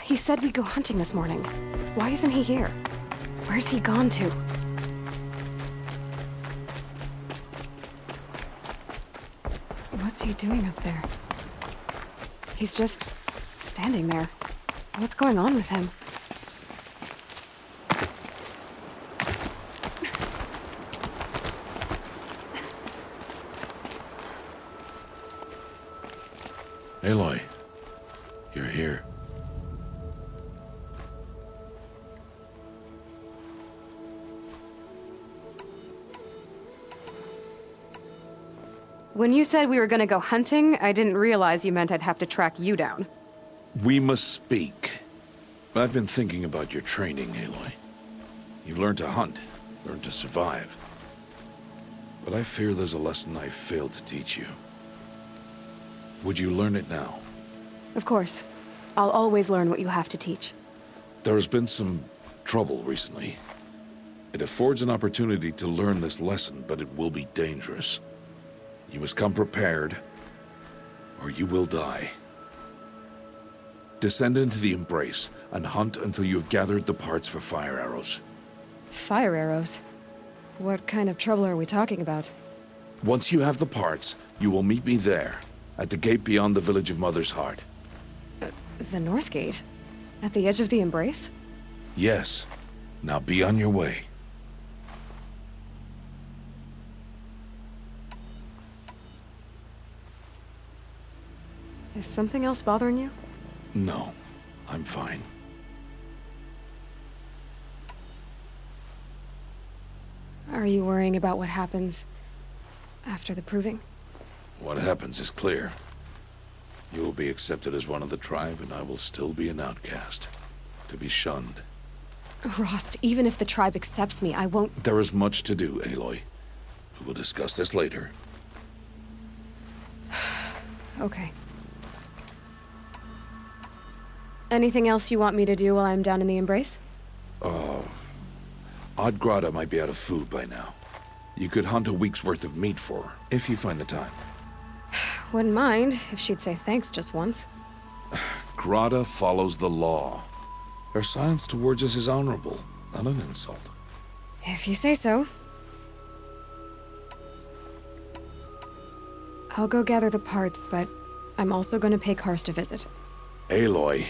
He said we'd go hunting this morning. Why isn't he here? Where's he gone to? What's he doing up there? He's just standing there. What's going on with him? Aloy, you're here. When you said we were gonna go hunting, I didn't realize you meant I'd have to track you down. We must speak. I've been thinking about your training, Aloy. You've learned to hunt, learned to survive. But I fear there's a lesson I failed to teach you. Would you learn it now? Of course. I'll always learn what you have to teach. There has been some trouble recently. It affords an opportunity to learn this lesson, but it will be dangerous. You must come prepared, or you will die. Descend into the Embrace, and hunt until you have gathered the parts for fire arrows. Fire arrows? What kind of trouble are we talking about? Once you have the parts, you will meet me there, at the gate beyond the village of Mother's Heart. The North Gate? At the edge of the Embrace? Yes. Now be on your way. Is something else bothering you? No, I'm fine. Are you worrying about what happens after the proving? What happens is clear. You will be accepted as one of the tribe, and I will still be an outcast, to be shunned. Rost, even if the tribe accepts me, I won't... There is much to do, Aloy. We will discuss this later. Okay. Anything else you want me to do while I'm down in the Embrace? Odgrada might be out of food by now. You could hunt a week's worth of meat for her, if you find the time. Wouldn't mind if she'd say thanks just once. Grada follows the law. Her silence towards us is honorable, not an insult. If you say so. I'll go gather the parts, but I'm also going to pay Karst a visit. Aloy,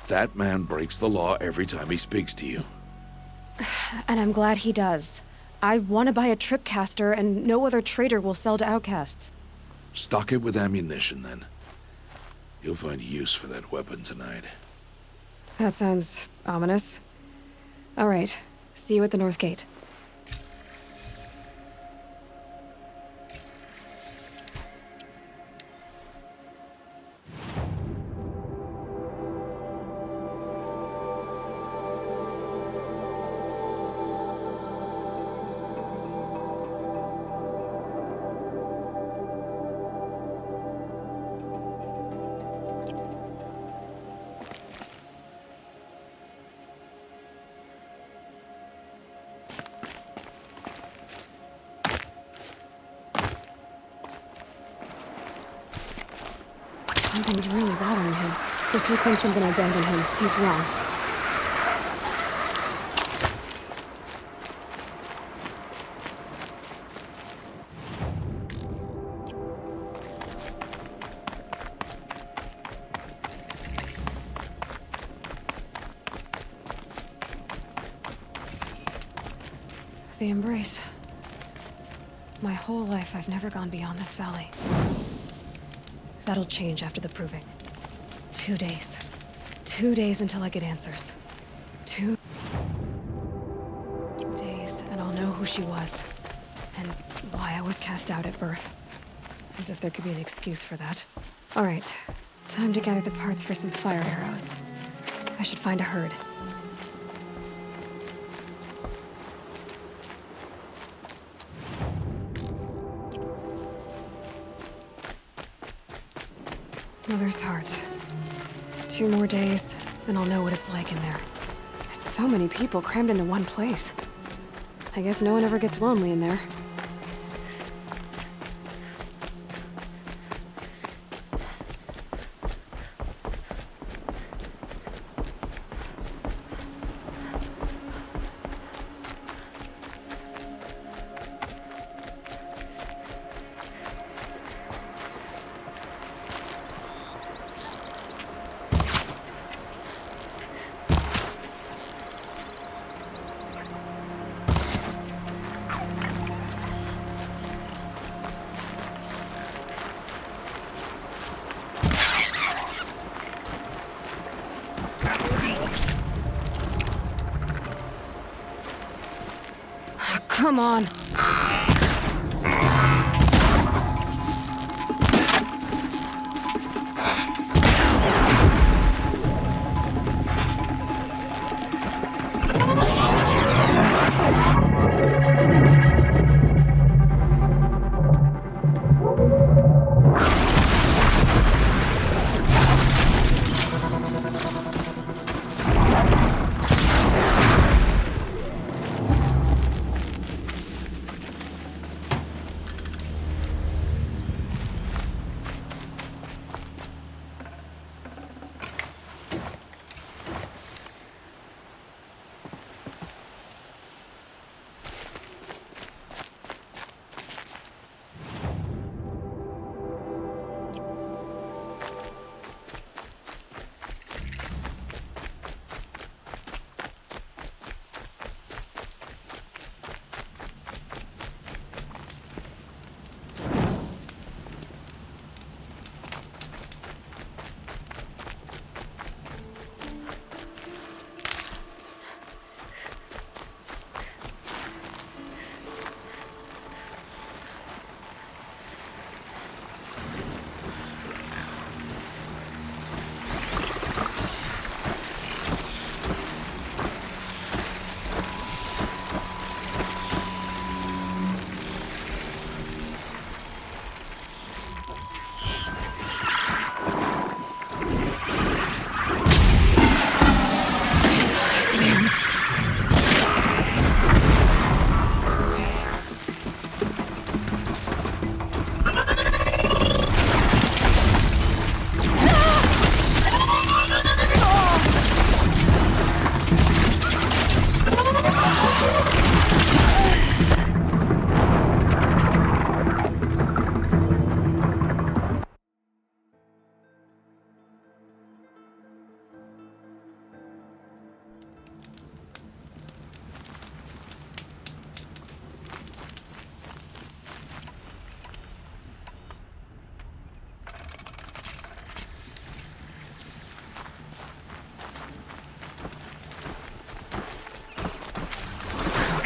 that man breaks the law every time he speaks to you. And I'm glad he does. I want to buy a tripcaster, and no other trader will sell to outcasts. Stock it with ammunition, then. You'll find use for that weapon tonight. That sounds ominous. All right. See you at the North Gate. Something's really bothering him. If he thinks I'm gonna abandon him, he's wrong. The Embrace. My whole life, I've never gone beyond this valley. That'll change after the proving. 2 days. 2 days until I get answers. 2 days, and I'll know who she was. And why I was cast out at birth. As if there could be an excuse for that. All right. Time to gather the parts for some fire arrows. I should find a herd. Mother's Heart. 2 more days, and I'll know what it's like in there. It's so many people crammed into one place. I guess no one ever gets lonely in there. Come on.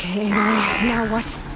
Okay, Aloy, now what?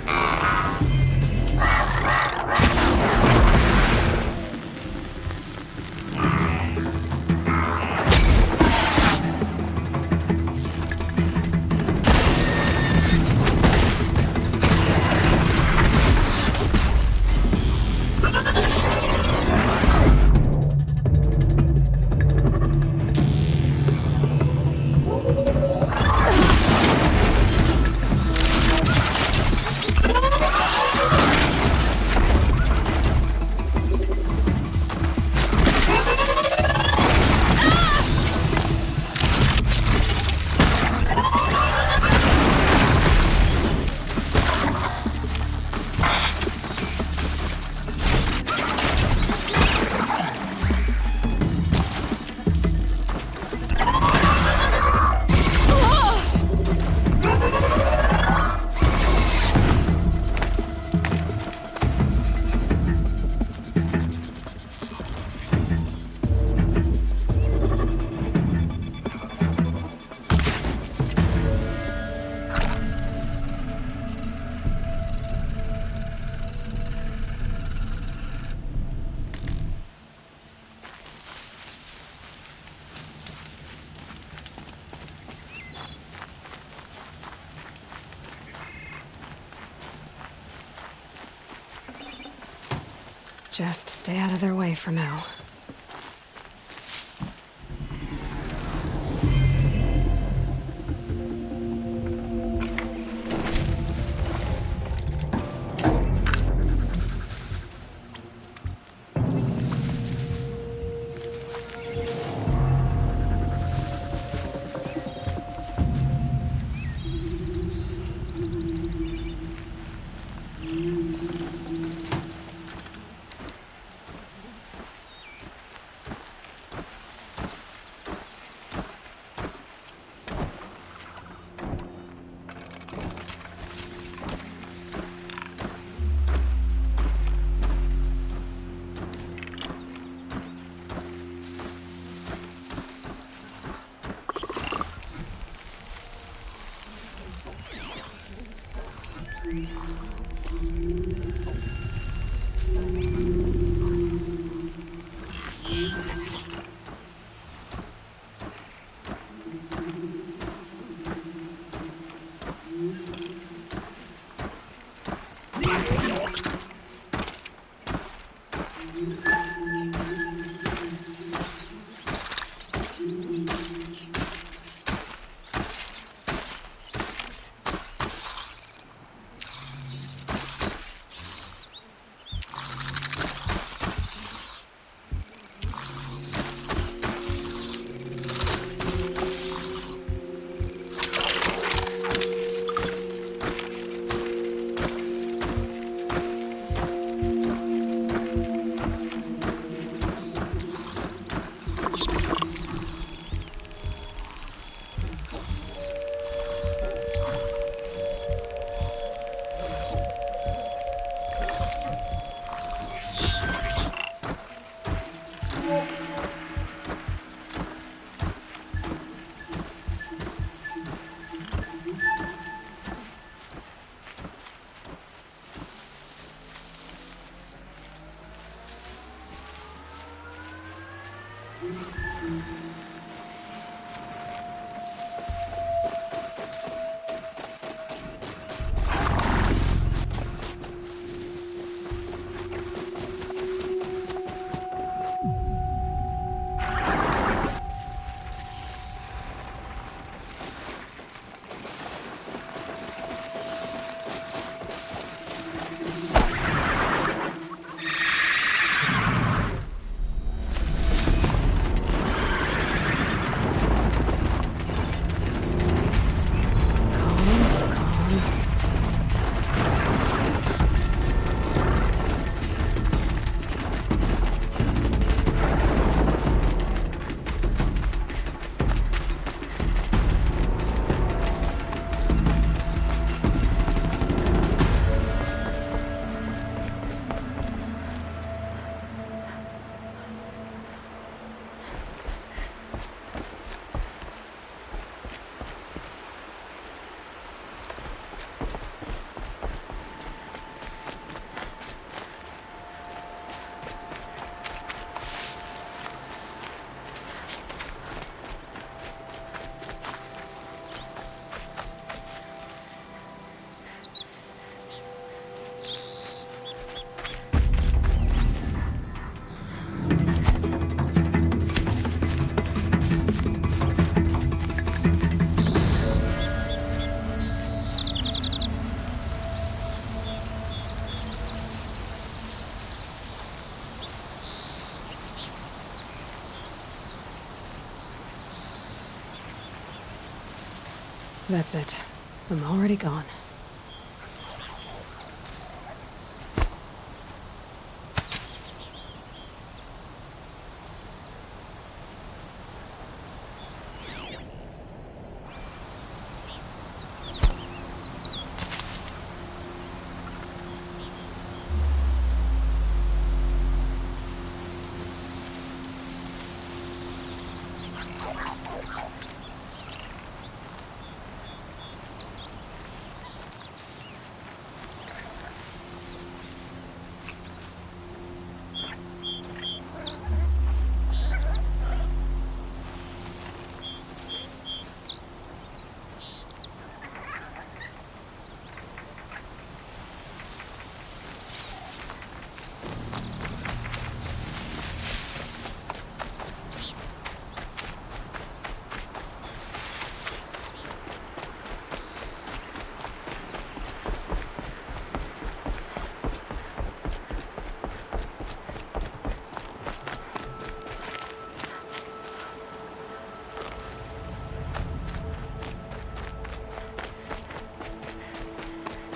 Just stay out of their way for now. Calm, calm. That's it. I'm already gone.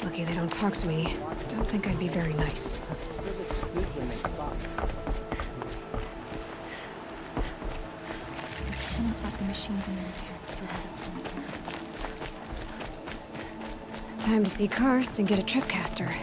Lucky they don't talk to me. Don't think I'd be very nice. Cannot let the machines and their attacks drive us from the Time to see Karst and get a tripcaster.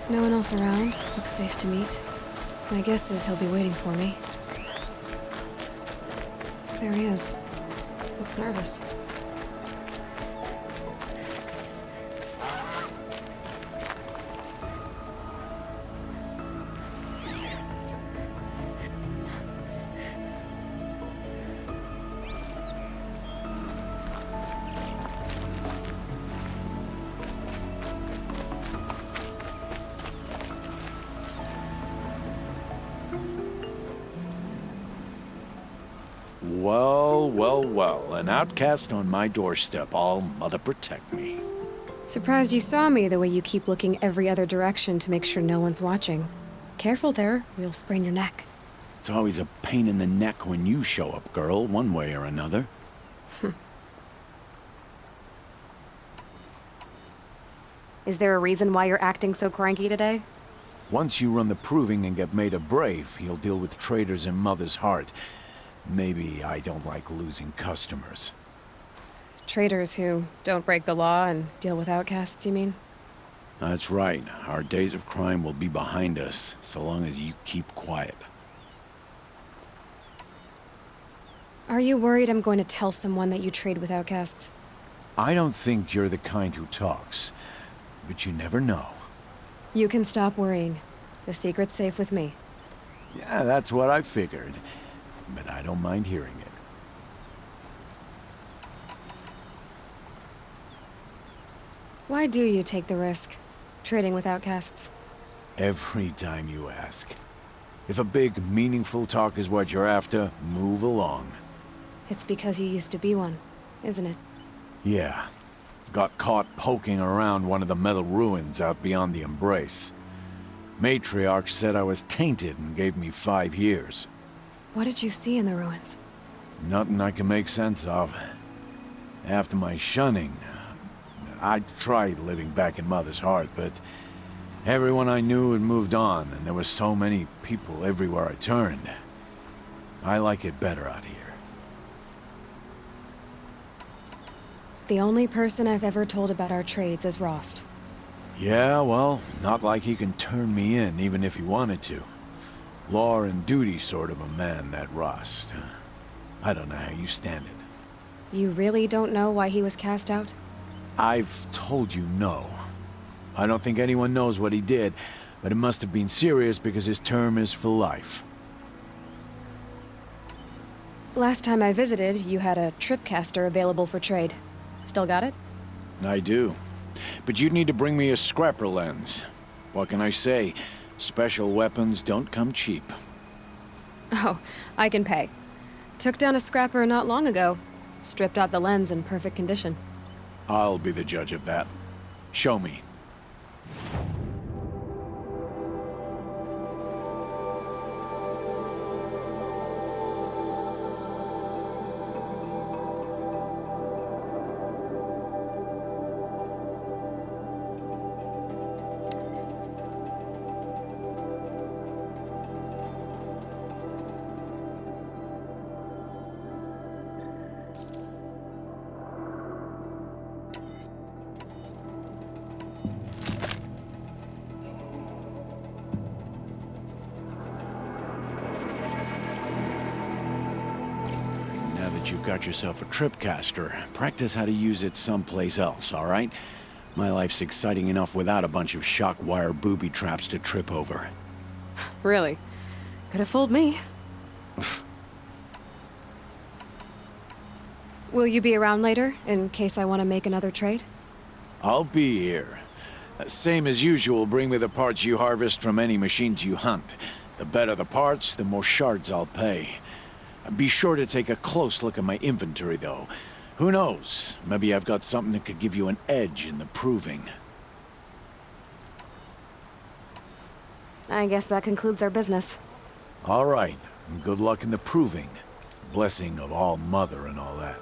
No one else around. Looks safe to meet. My guess is he'll be waiting for me. There he is. Looks nervous. Well, well, well. An outcast on my doorstep. All mother protect me. Surprised you saw me the way you keep looking every other direction to make sure no one's watching. Careful there, or you'll sprain your neck. It's always a pain in the neck when you show up, girl, one way or another. Is there a reason why you're acting so cranky today? Once you run the proving and get made a brave, you'll deal with traitors in Mother's Heart. Maybe I don't like losing customers. Traitors who don't break the law and deal with outcasts, you mean? That's right. Our days of crime will be behind us, so long as you keep quiet. Are you worried I'm going to tell someone that you trade with outcasts? I don't think you're the kind who talks, but you never know. You can stop worrying. The secret's safe with me. Yeah, that's what I figured, but I don't mind hearing it. Why do you take the risk, trading with outcasts? Every time you ask. If a big, meaningful talk is what you're after, move along. It's because you used to be one, isn't it? Yeah. Got caught poking around one of the metal ruins out beyond the Embrace. Matriarch said I was tainted and gave me 5 years. What did you see in the ruins? Nothing I can make sense of. After my shunning, I tried living back in Mother's Heart, but everyone I knew had moved on, and there were so many people everywhere I turned. I like it better out here. The only person I've ever told about our trades is Rost. Yeah, well, not like he can turn me in, even if he wanted to. Law and duty sort of a man, that Rost. I don't know how you stand it. You really don't know why he was cast out? I've told you no. I don't think anyone knows what he did, but it must have been serious because his term is for life. Last time I visited, you had a tripcaster available for trade. Still got it? I do. But you'd need to bring me a scrapper lens. What can I say? Special weapons don't come cheap. Oh, I can pay. Took down a scrapper not long ago. Stripped out the lens in perfect condition. I'll be the judge of that. Show me. Now that you've got yourself a tripcaster, practice how to use it someplace else, all right? My life's exciting enough without a bunch of shock wire booby traps to trip over. Really? Could have fooled me. Will you be around later, in case I want to make another trade? I'll be here. Same as usual, bring me the parts you harvest from any machines you hunt. The better the parts, the more shards I'll pay. Be sure to take a close look at my inventory, though. Who knows? Maybe I've got something that could give you an edge in the proving. I guess that concludes our business. All right, and good luck in the proving. Blessing of All Mother and all that.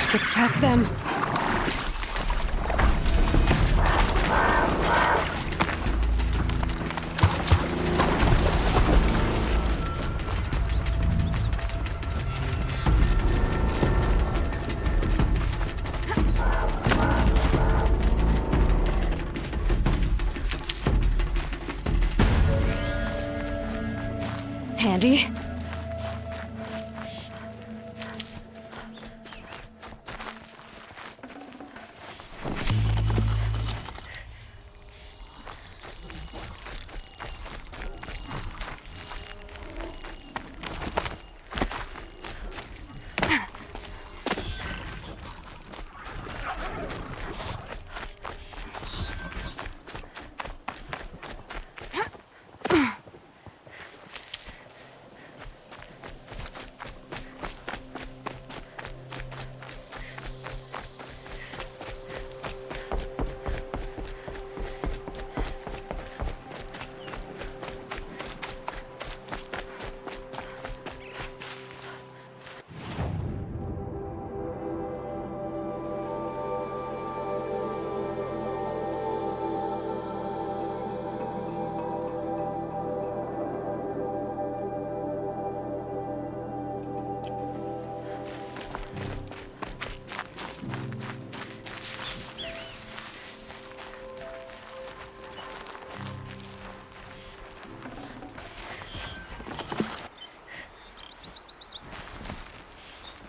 she gets past them. Handy.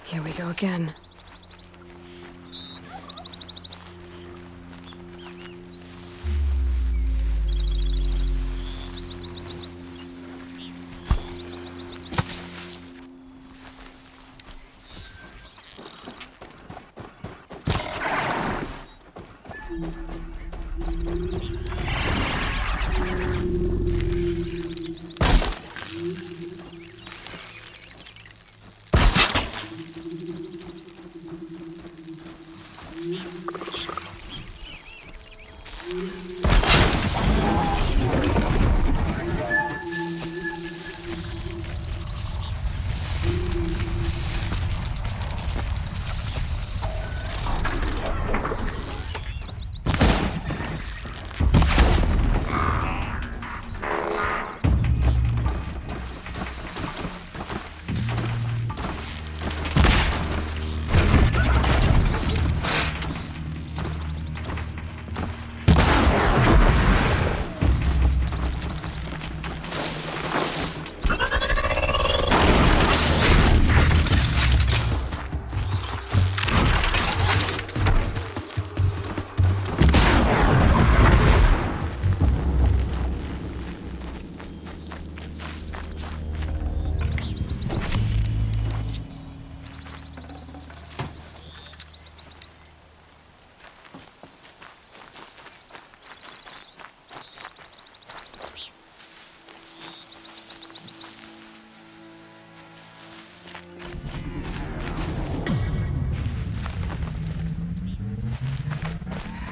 Here we go again.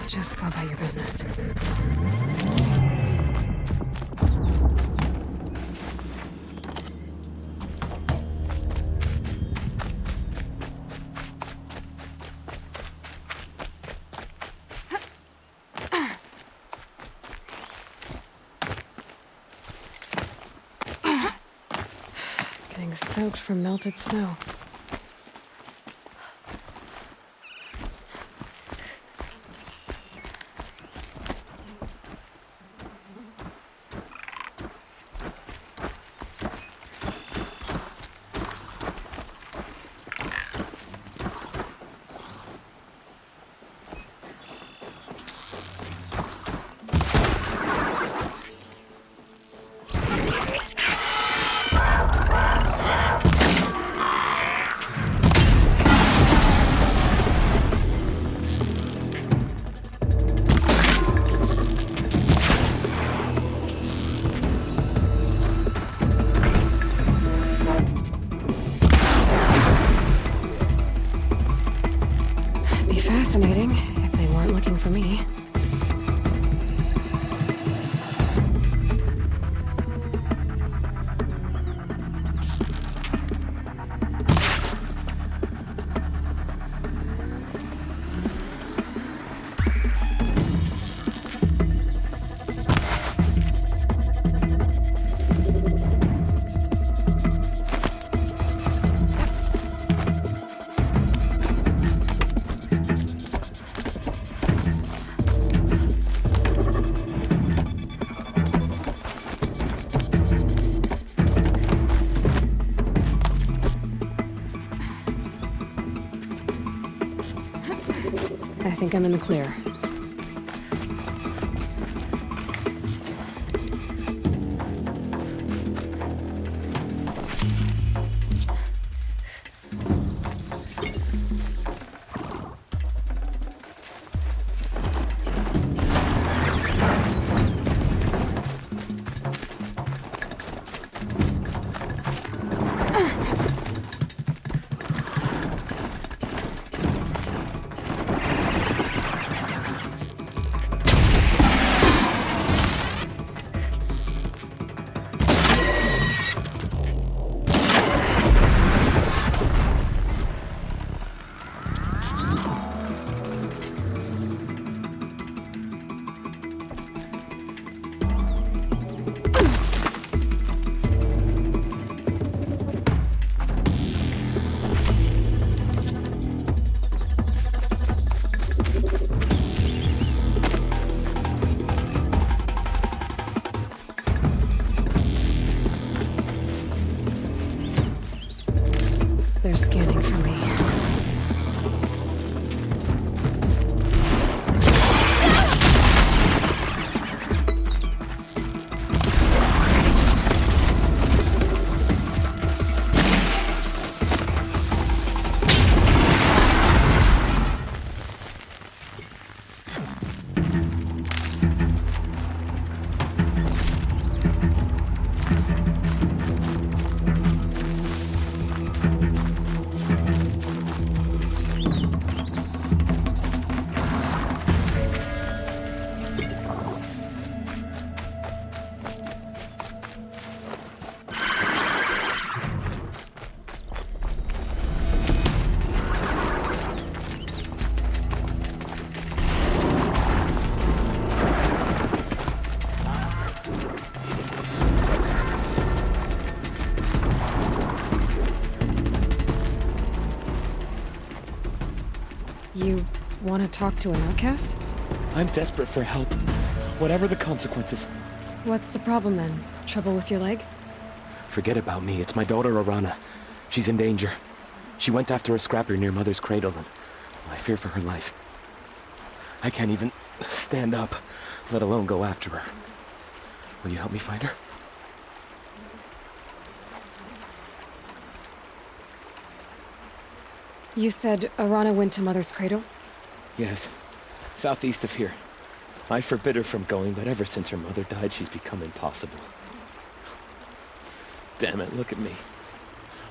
Just go about your business. Getting soaked from melted snow. think I'm in the clear. They're scanning for me. You want to talk to an outcast? I'm desperate for help, whatever the consequences. What's the problem then? Trouble with your leg? Forget about me. It's my daughter, Arana. She's in danger. She went after a scrapper near Mother's cradle, and I fear for her life. I can't even stand up, let alone go after her. Will you help me find her? You said Arana went to Mother's cradle? Yes, southeast of here. I forbid her from going, but ever since her mother died, she's become impossible. Damn it, look at me.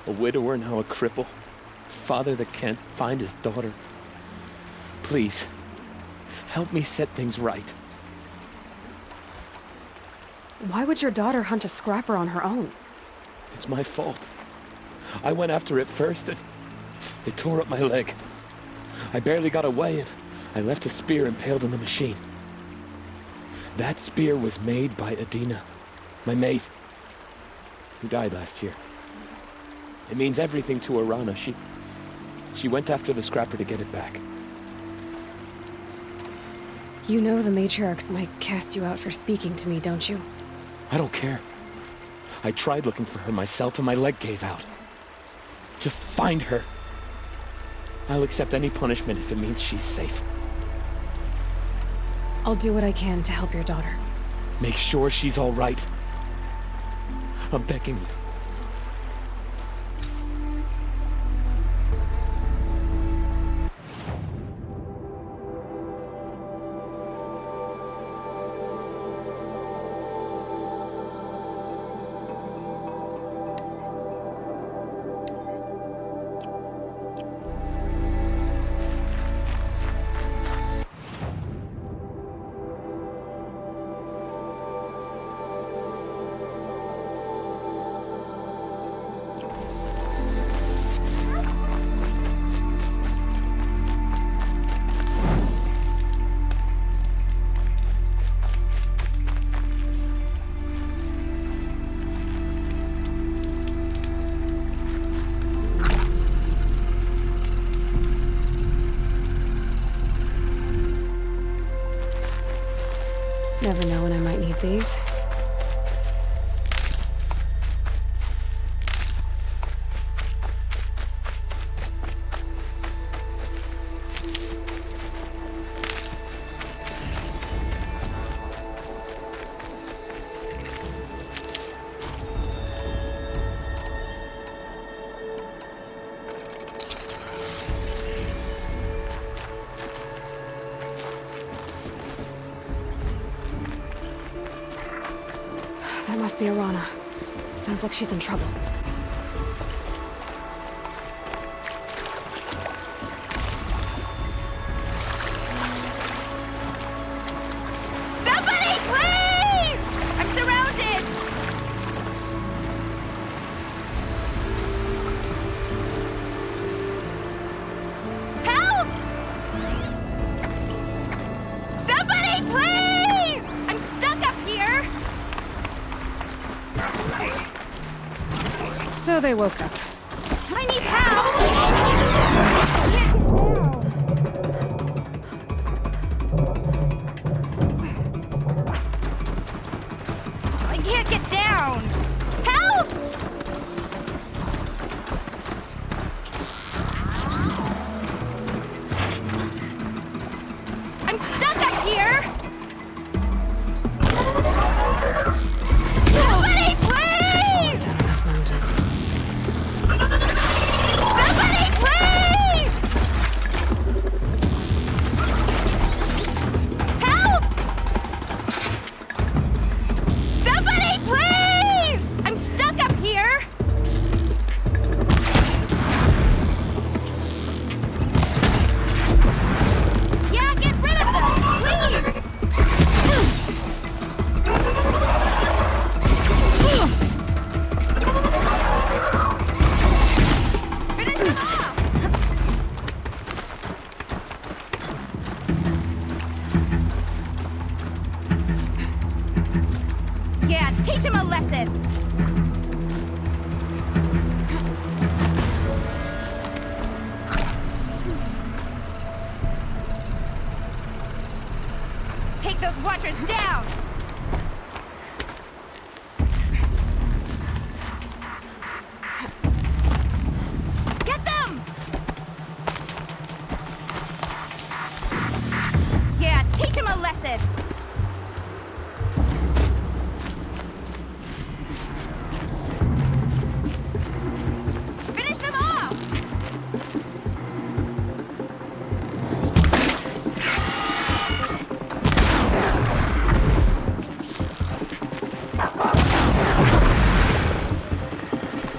A widower, now a cripple. Father that can't find his daughter. Please, help me set things right. Why would your daughter hunt a scrapper on her own? It's my fault. I went after it first, and it tore up my leg. I barely got away, and I left a spear impaled in the machine. That spear was made by Adina, my mate, who died last year. It means everything to Arana. She went after the scrapper to get it back. You know the matriarchs might cast you out for speaking to me, don't you? I don't care. I tried looking for her myself, and my leg gave out. Just find her. I'll accept any punishment if it means she's safe. I'll do what I can to help your daughter. Make sure she's all right. I'm begging you. Never know when I might need these. That must be Arana. Sounds like she's in trouble. Somebody, please! I'm surrounded! Help! Somebody, please! I'm stuck up here! So they woke up. I need help! I can't get down. I can't get down! Help! I'm stuck up here! Somebody, please! Down enough mountains. Somebody, please! Help! Somebody, please! I'm stuck up here! Yeah, get rid of them, please! Finish them off! Yeah, teach him a lesson! Take those watchers down! Get them! Yeah, teach him a lesson! Finish them off!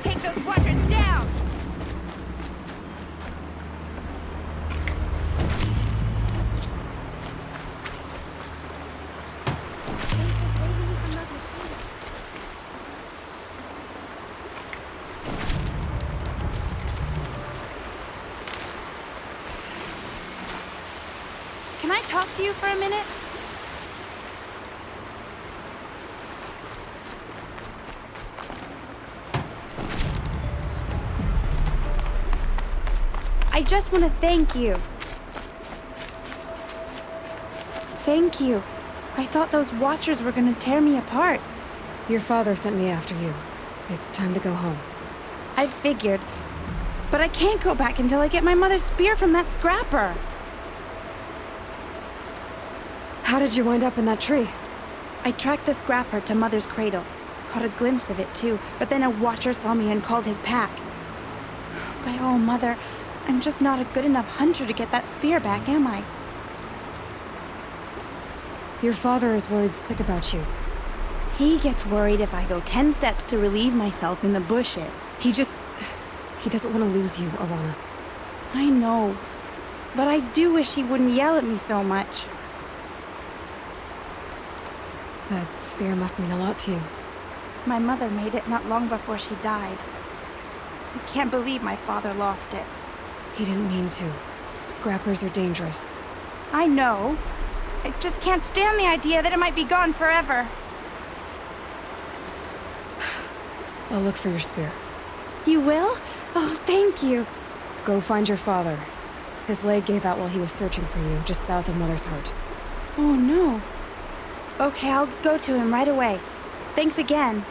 Take those watchers down! Can I talk to you for a minute? I just want to thank you. Thank you. I thought those watchers were gonna tear me apart. Your father sent me after you. It's time to go home. I figured. But I can't go back until I get my mother's spear from that scrapper. How did you wind up in that tree? I tracked the scrapper to Mother's cradle. Caught a glimpse of it too, but then a watcher saw me and called his pack. By all, Mother, I'm just not a good enough hunter to get that spear back, am I? Your father is worried sick about you. He gets worried if I go 10 steps to relieve myself in the bushes. He doesn't want to lose you, Arana. I know, but I do wish he wouldn't yell at me so much. That spear must mean a lot to you. My mother made it not long before she died. I can't believe my father lost it. He didn't mean to. Scrappers are dangerous. I know. I just can't stand the idea that it might be gone forever. I'll look for your spear. You will? Oh, thank you. Go find your father. His leg gave out while he was searching for you, just south of Mother's Heart. Oh, no. Okay, I'll go to him right away. Thanks again.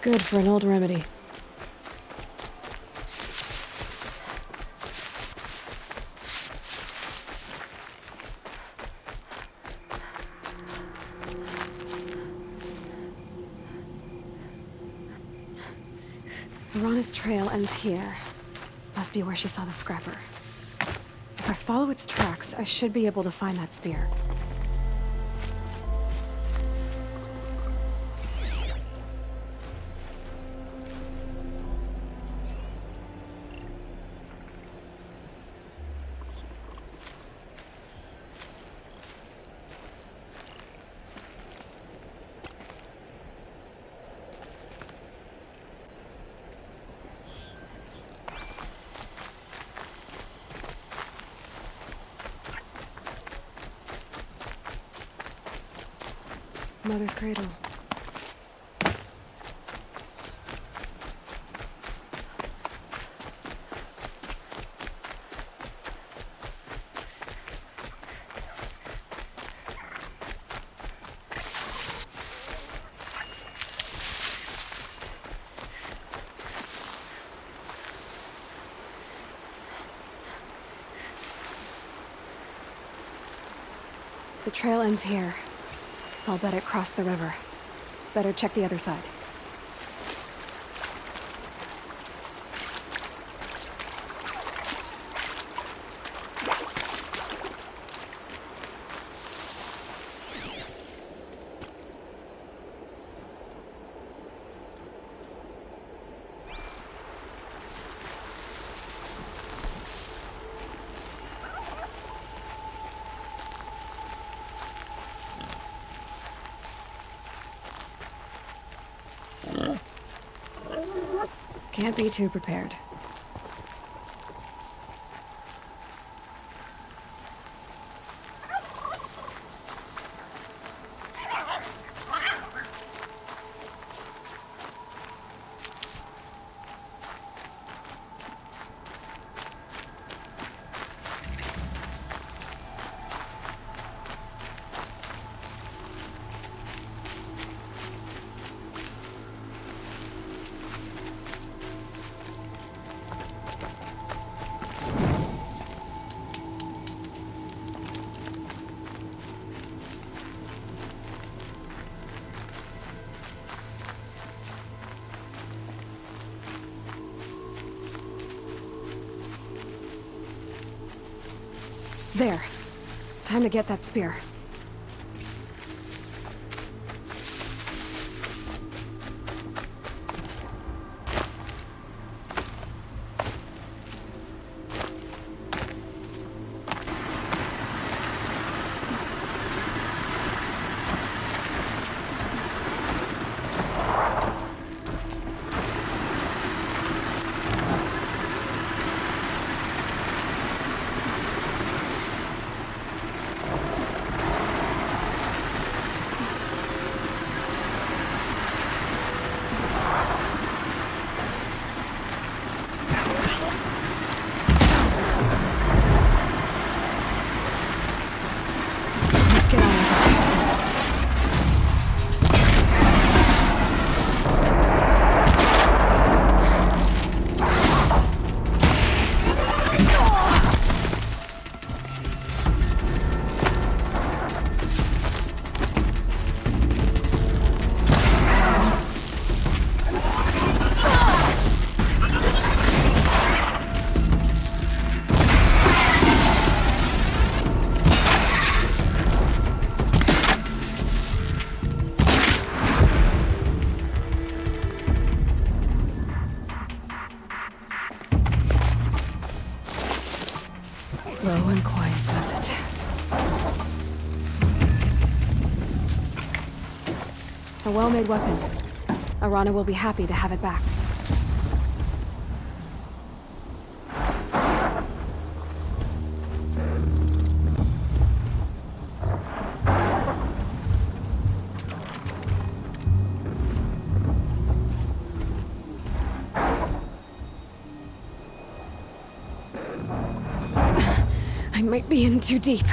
Good for an old remedy. Arana's trail ends here. Must be where she saw the scrapper. If I follow its tracks, I should be able to find that spear. Mother's cradle. The trail ends here. I'll bet it crossed the river. Better check the other side. Can't be too prepared. There. Time to get that spear. Let's get on with it. Low and quiet does it. A well-made weapon. Arana will be happy to have it back. I might be in too deep.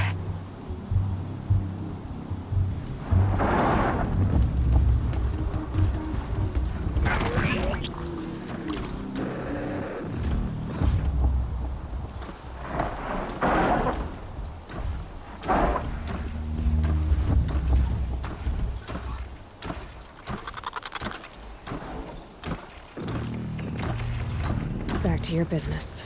to your business.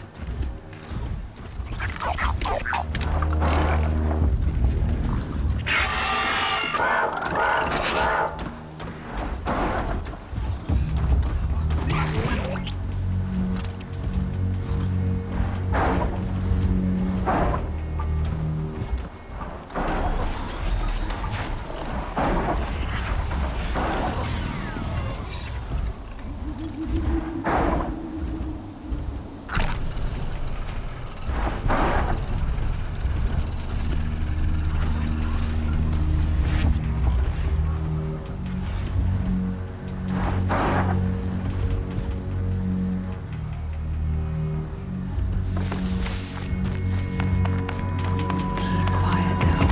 Keep quiet now.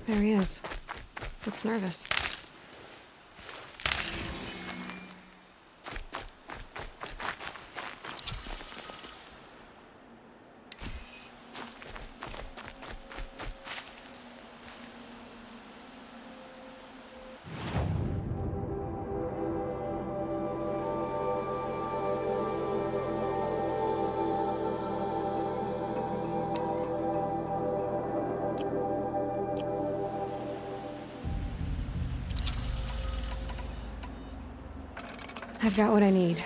There he is. Looks nervous. I've got what I need.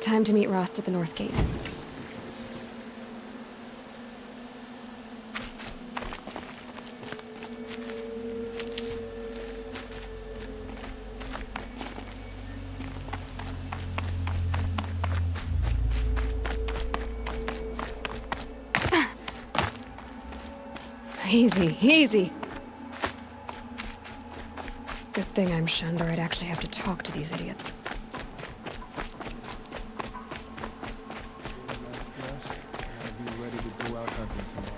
Time to meet Rost at the North Gate. Easy, easy. Good thing I'm shunned, or I'd actually have to talk to these idiots. I'll be ready to go out hunting tomorrow.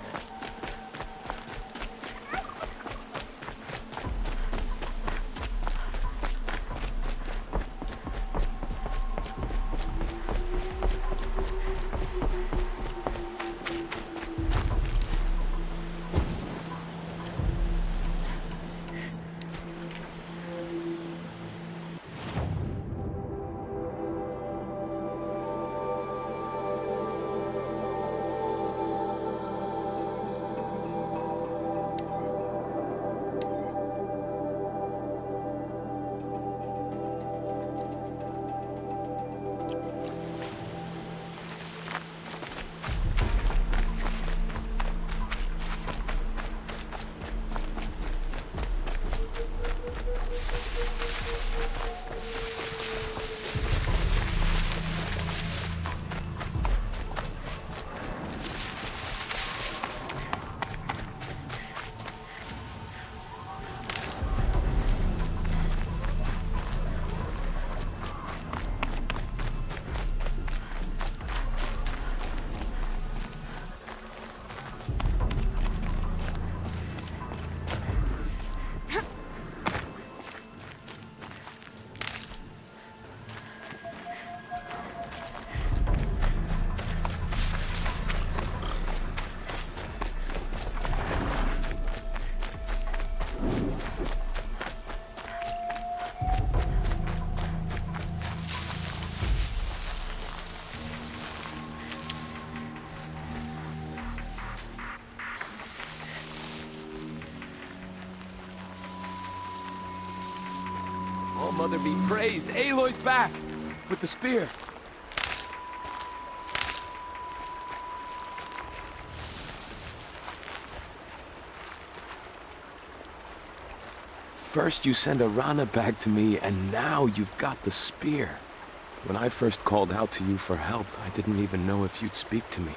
Oh, Mother be praised. Aloy's back! With the spear. First you send Arana back to me, and now you've got the spear. When I first called out to you for help, I didn't even know if you'd speak to me.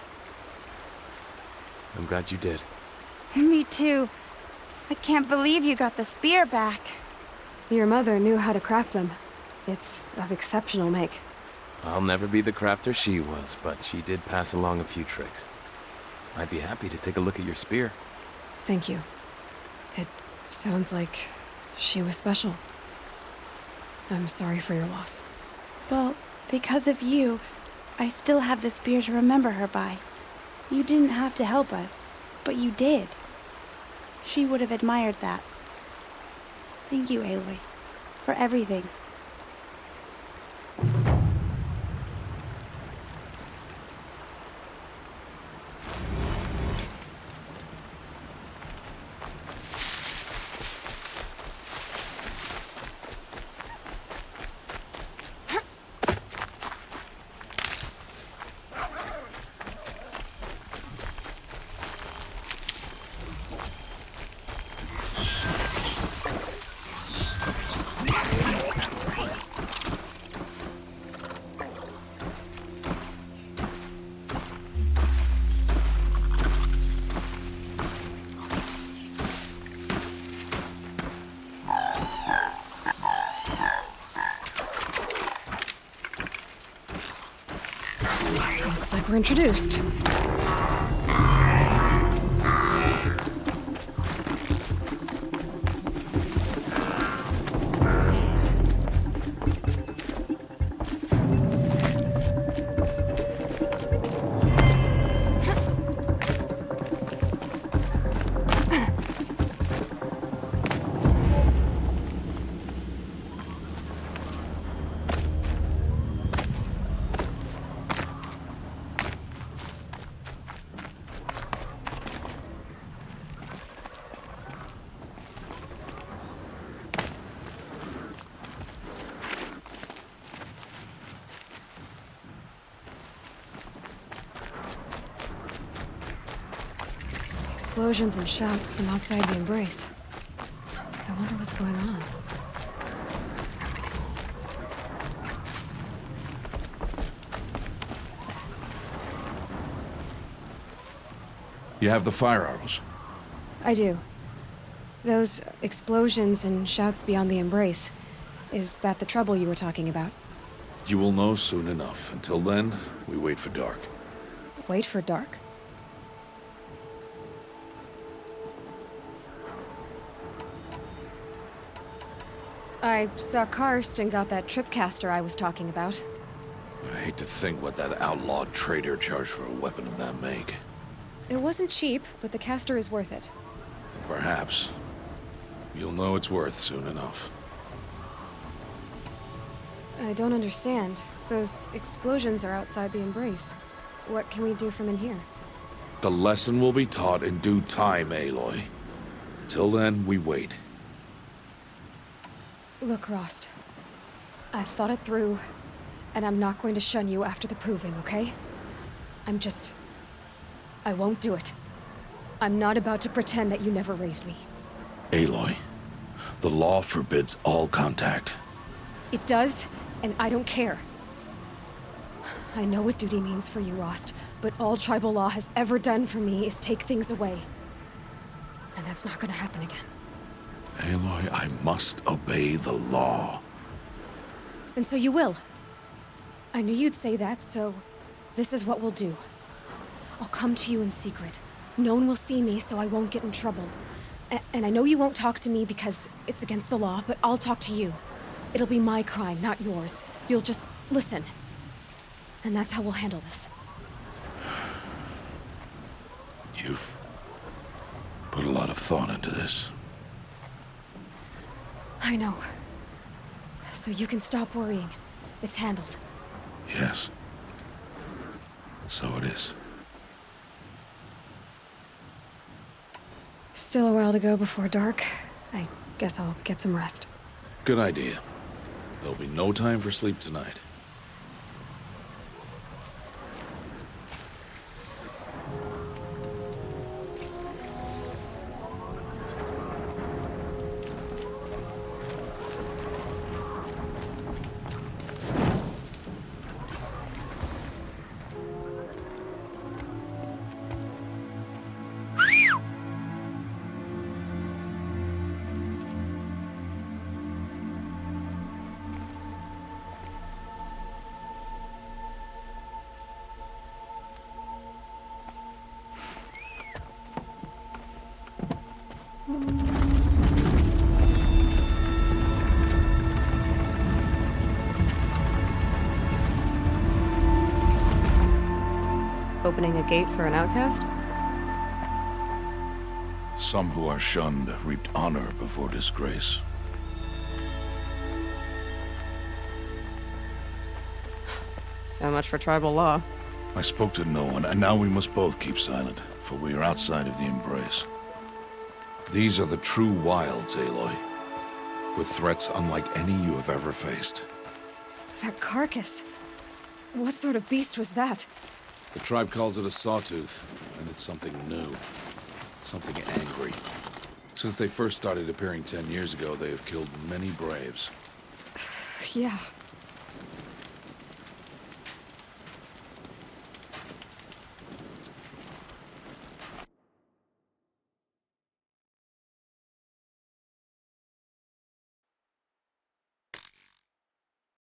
I'm glad you did. Me too. I can't believe you got the spear back. Your mother knew how to craft them. It's of exceptional make. I'll never be the crafter she was, but she did pass along a few tricks. I'd be happy to take a look at your spear. Thank you. It sounds like she was special. I'm sorry for your loss. Well, because of you, I still have the spear to remember her by. You didn't have to help us, but you did. She would have admired that. Thank you, Aloy, for everything. Looks like we're introduced. Explosions and shouts from outside the Embrace. I wonder what's going on. You have the fire arrows. I do. Those explosions and shouts beyond the Embrace. Is that the trouble you were talking about? You will know soon enough. Until then, we wait for dark. Wait for dark? I saw Karst and got that tripcaster I was talking about. I hate to think what that outlawed trader charged for a weapon of that make. It wasn't cheap, but the caster is worth it. Perhaps. You'll know it's worth soon enough. I don't understand. Those explosions are outside the Embrace. What can we do from in here? The lesson will be taught in due time, Aloy. Till then, we wait. Look, Rost. I've thought it through, and I'm not going to shun you after the proving, okay? I won't do it. I'm not about to pretend that you never raised me. Aloy, the law forbids all contact. It does, and I don't care. I know what duty means for you, Rost, but all tribal law has ever done for me is take things away. And that's not gonna happen again. Aloy, I must obey the law. And so you will. I knew you'd say that, so this is what we'll do. I'll come to you in secret. No one will see me, so I won't get in trouble. And I know you won't talk to me because it's against the law, but I'll talk to you. It'll be my crime, not yours. You'll just listen. And that's how we'll handle this. You've put a lot of thought into this. I know. So you can stop worrying. It's handled. Yes. So it is. Still a while to go before dark. I guess I'll get some rest. Good idea. There'll be no time for sleep tonight. Opening a gate for an outcast? Some who are shunned reaped honor before disgrace. So much for tribal law. I spoke to no one, and now we must both keep silent, for we are outside of the Embrace. These are the true wilds, Aloy, with threats unlike any you have ever faced. That carcass. What sort of beast was that? The tribe calls it a sawtooth, and it's something new. Something angry. Since they first started appearing 10 years ago, they have killed many braves. Yeah,